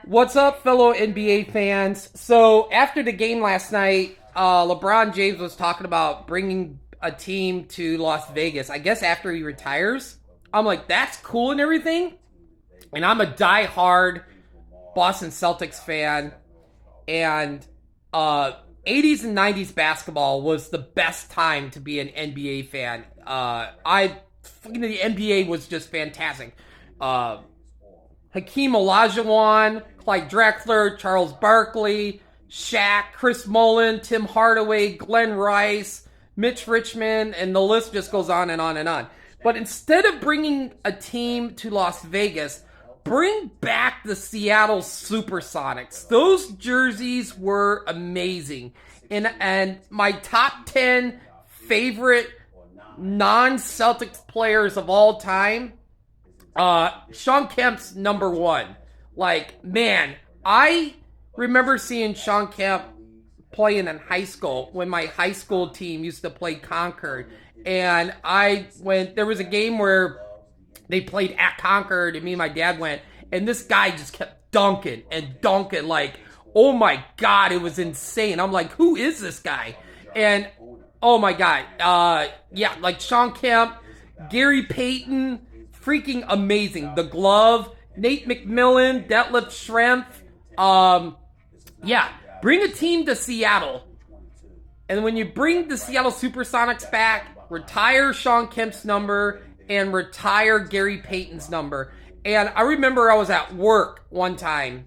What's up, fellow NBA fans? So, after the game last night, LeBron James was talking about bringing a team to Las Vegas. I guess after he retires. I'm like, that's cool and everything. And I'm a die-hard Boston Celtics fan. And 80s and 90s basketball was the best time to be an NBA fan. The NBA was just fantastic. Hakeem Olajuwon, Clyde Drexler, Charles Barkley, Shaq, Chris Mullin, Tim Hardaway, Glenn Rice, Mitch Richmond, and the list just goes on and on and on. But instead of bringing a team to Las Vegas, bring back the Seattle Supersonics. Those jerseys were amazing. And my top 10 favorite non-Celtics players of all time, Sean Kemp's number one. Like, man, I remember seeing Sean Kemp playing in high school when my high school team used to play Concord. And there was a game where they played at Concord and me and my dad went, and this guy just kept dunking and dunking like, oh my God, it was insane. I'm like, who is this guy? And oh my God, like Sean Kemp, Gary Payton, freaking amazing. The Glove, Nate McMillan, Detlef Schrempf. Bring a team to Seattle. And when you bring the Seattle Supersonics back, retire Sean Kemp's number and retire Gary Payton's number. And I remember I was at work one time,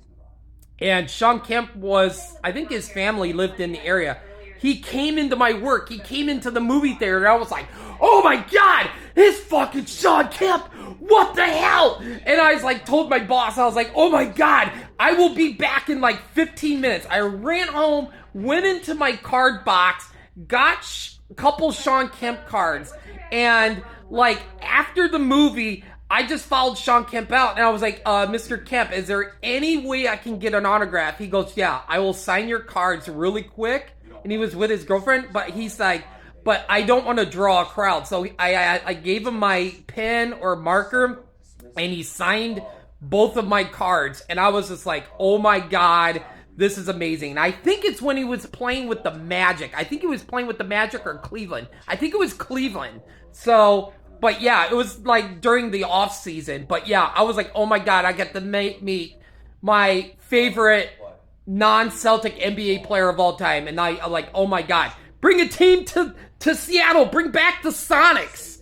and Sean Kemp I think his family lived in the area. He came into my work. He came into the movie theater, and I was like, oh my God, it's fucking Sean Kemp. What the hell? And I was like, told my boss, I was like, oh my God, I will be back in like 15 minutes. I ran home, went into my card box, got a couple Sean Kemp cards, and like after the movie, I just followed Sean Kemp out, and I was like, Mr. Kemp, is there any way I can get an autograph? He goes, yeah, I will sign your cards really quick. And he was with his girlfriend, but he's like, but I don't want to draw a crowd. So I gave him my pen or marker, and he signed both of my cards. And I was just like, oh my God, this is amazing. And I think it's when he was playing with the Magic. I think he was playing with the Magic or Cleveland. I think it was Cleveland. So, but yeah, it was like during the off season. But yeah, I was like, oh my God, I get to meet my favorite non-Celtic NBA player of all time. And I'm like, oh my God, bring a team to Seattle. Bring back the Sonics.